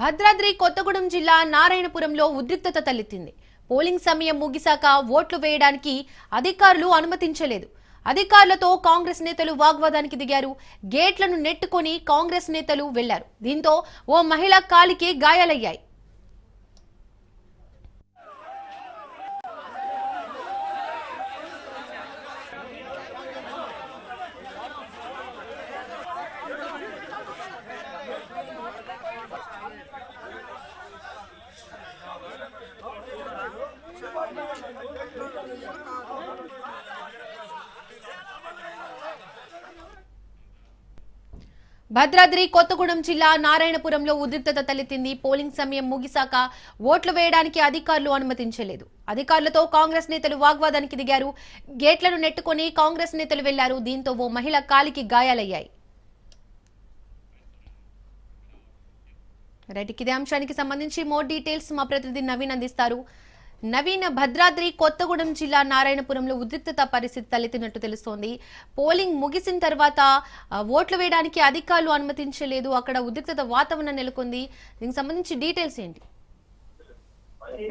భద్రాద్రి కొత్తగూడెం జిల్లా నారాయణపురంలో ఉద్రిక్తత తలెత్తింది. పోలింగ్ సమయం ముగిశాక ఓట్లు వేయడానికి అధికారులు అనుమతించలేదు. అధికారులతో కాంగ్రెస్ నేతలు వాగ్వాదానికి దిగారు. గేట్లను నెట్టుకొని కాంగ్రెస్ నేతలు వెళ్లారు. దీంతో ఓ మహిళ కాలికి గాయాలయ్యాయి. భద్రాద్రి కొత్తగూడెం జిల్లా నారాయణపురంలో ఉద్రిక్తత తలెత్తింది. పోలింగ్ సమయం ముగిశాక ఓట్లు వేయడానికి అధికారులు అనుమతించలేదు. అధికారులతో కాంగ్రెస్ నేతలు వాగ్వాదానికి దిగారు. గేట్లను నెట్టుకొని కాంగ్రెస్ నేతలు వెళ్లారు. దీంతో ఓ మహిళ కాలికి గాయాలయ్యాయి. రైట్, ఇదే అంశానికి సంబంధించి మోర్ డీటెయిల్స్ మా ప్రతినిధి నవీన్ అందిస్తారు. నవీన్, భద్రాద్రి కొత్తగూడెం జిల్లా నారాయణపురంలో ఉద్రిక్తత పరిస్థితి తలెత్తినట్టు తెలుస్తోంది. పోలింగ్ ముగిసిన తర్వాత ఓట్లు వేయడానికి అధికారులు అనుమతించలేదు. అక్కడ ఉద్రిక్తత వాతావరణం నెలకొంది. దీనికి సంబంధించి డీటెయిల్స్ ఏంటి?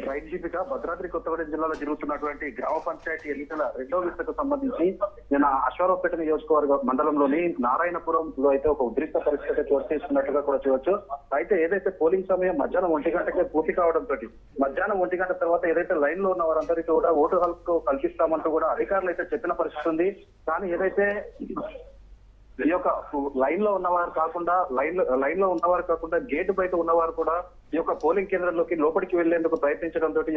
రైట్ దీపిక, భద్రాద్రి కొత్తగూడెం జిల్లాలో జరుగుతున్నటువంటి గ్రామ పంచాయతీ ఎన్నికల రెండో విడతకు సంబంధించి నిన్న అశ్వారావుపేట నియోజకవర్గ మండలంలోని నారాయణపురంలో అయితే ఒక ఉద్రిక్త పరిస్థితి చోటు చేసుకున్నట్టుగా కూడా చూడొచ్చు. అయితే ఏదైతే పోలింగ్ సమయం మధ్యాహ్నం 1 గంటకే పూర్తి కావడంతో మధ్యాహ్నం 1 గంట తర్వాత ఏదైతే లైన్ లో ఉన్న వారందరికీ కూడా ఓటు హక్కు కల్పిస్తామంటూ కూడా అధికారులు అయితే చెప్పిన పరిస్థితి ఉంది. కానీ ఏదైతే ఈ యొక్క లైన్ లో ఉన్నవారు కాకుండా గేట్ బయట ఉన్నవారు కూడా ఈ యొక్క పోలింగ్ కేంద్రంలోకి లోపలికి వెళ్లేందుకు ప్రయత్నించడంతో ఈ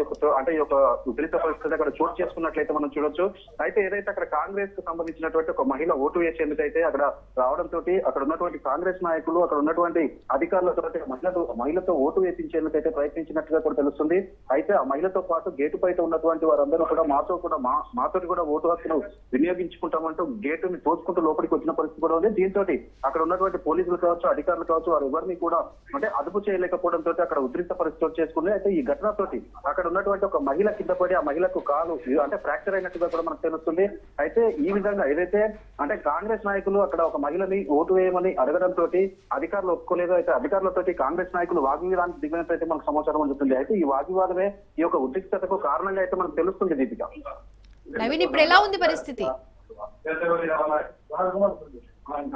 యొక్క ఉద్రిక్త పరిస్థితి అక్కడ చోటు చేసుకున్నట్లయితే మనం చూడొచ్చు. అయితే ఏదైతే అక్కడ కాంగ్రెస్ కు సంబంధించినటువంటి ఒక మహిళ ఓటు వేసేందుకైతే అక్కడ రావడంతో అక్కడ ఉన్నటువంటి కాంగ్రెస్ నాయకులు అక్కడ ఉన్నటువంటి అధికారులతో మహిళతో ఓటు వేయించేందుకైతే ప్రయత్నించినట్టుగా కూడా తెలుస్తుంది. అయితే ఆ మహిళతో పాటు గేటు బయట ఉన్నటువంటి వారందరూ కూడా మాతో కూడా ఓటు హక్కును వినియోగించుకుంటామంటూ గేటుని తోచుకుంటూ లోపలికి వచ్చిన పరిస్థితి కూడా ఉంది. దీంతో అక్కడ ఉన్నటువంటి పోలీసులు కావచ్చు, అధికారులు కావచ్చు, వారు ఎవరిని కూడా అదుపు చేయలేకపోవడంతో అక్కడ ఉద్రిక్త పరిస్థితి చేసుకుంది. అయితే ఈ ఘటనతోటి అక్కడ ఉన్నటువంటి ఒక మహిళ కింద పడి ఆ మహిళకు కాలు ఫ్రాక్చర్ అయినట్టుగా కూడా మనకు తెలుస్తుంది. అయితే ఈ విధంగా ఏదైతే కాంగ్రెస్ నాయకులు అక్కడ ఒక మహిళని ఓటు వేయమని అడగడంతో అధికారులు ఒప్పుకోలేదు. అయితే అధికారులతోటి కాంగ్రెస్ నాయకులు వాగ్వివాదానికి దిగినట్లయితే మనకు సమాచారం అందుతుంది. అయితే ఈ వాగ్వివాదమే ఈ యొక్క ఉద్రిక్తతకు కారణంగా అయితే మనకు తెలుస్తుంది. దీపిక, నవీన్, ఇప్పుడు ఎలా ఉంది పరిస్థితి?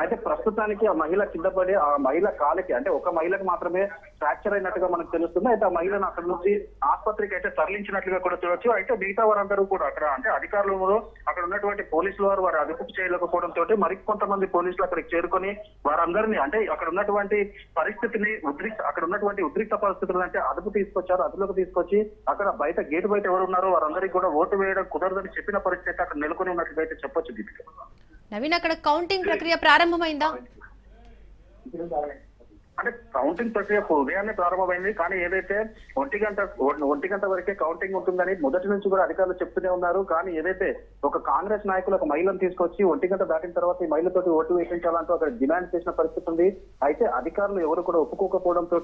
అయితే ప్రస్తుతానికి ఆ మహిళ కింద పడి ఆ మహిళ కాలికి ఒక మహిళకు మాత్రమే ఫ్రాక్చర్ అయినట్టుగా మనకు తెలుస్తుంది. అయితే ఆ మహిళను అక్కడ నుంచి ఆసుపత్రికి అయితే తరలించినట్లుగా కూడా చూడొచ్చు. అయితే మిగతా వారందరూ కూడా అక్కడ అధికారులు అక్కడ ఉన్నటువంటి పోలీసులు వారు అదుపు చేయలేకపోవడంతో మరికొంతమంది పోలీసులు అక్కడికి చేరుకొని వారందరినీ అక్కడ ఉన్నటువంటి పరిస్థితిని అక్కడ ఉన్నటువంటి ఉద్రిక్త పరిస్థితులను అదుపులోకి తీసుకొచ్చి అక్కడ బయట గేటు బయట ఎవరు ఉన్నారో వారందరికీ కూడా ఓటు వేయడం కుదరదని చెప్పిన పరిస్థితి అక్కడ నెలకొని ఉన్నట్లుగా అయితే చెప్పొచ్చు. దీపిక, నవీన్, అక్కడ కౌంటింగ్ ప్రక్రియ ప్రారంభమైందా? కౌంటింగ్ ప్రక్రియ ఉదయాన్నే ప్రారంభమైంది. కానీ ఏదైతే 1 గంట వరకే కౌంటింగ్ ఉంటుందని మొదటి నుంచి కూడా అధికారులు చెప్తూనే ఉన్నారు. కానీ ఏదైతే ఒక కాంగ్రెస్ నాయకులు ఒక మహిళను తీసుకొచ్చి 1 గంట దాటిన తర్వాత ఈ మహిళతోటి ఓటు వేయించాలంటూ అక్కడ డిమాండ్ చేసిన పరిస్థితి ఉంది. అయితే అధికారులు ఎవరు కూడా ఒప్పుకోకపోవడంతో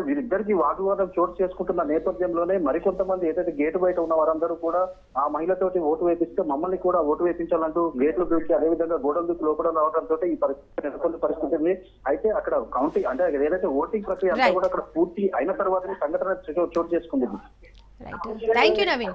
వీరిద్దరికి వాగ్వివాదం చోటు చేసుకుంటున్న నేపథ్యంలోనే మరికొంతమంది ఏదైతే గేటు బయట ఉన్న వారందరూ కూడా ఆ మహిళతోటి ఓటు వేపిస్తే మమ్మల్ని కూడా ఓటు వేయించాలంటూ గేట్లు దూకి అదేవిధంగా గోడలు దూకి లోపల రావడంతో ఈ పరిస్థితి నెలకొన్న పరిస్థితి ఉంది. అయితే అక్కడ కౌంటింగ్ ఏదైతే ఓటింగ్ ప్రక్రియ అంతా కూడా అక్కడ పూర్తి అయిన తర్వాత సంఘటన చోటు చేసుకుంది. Thank you Naveen.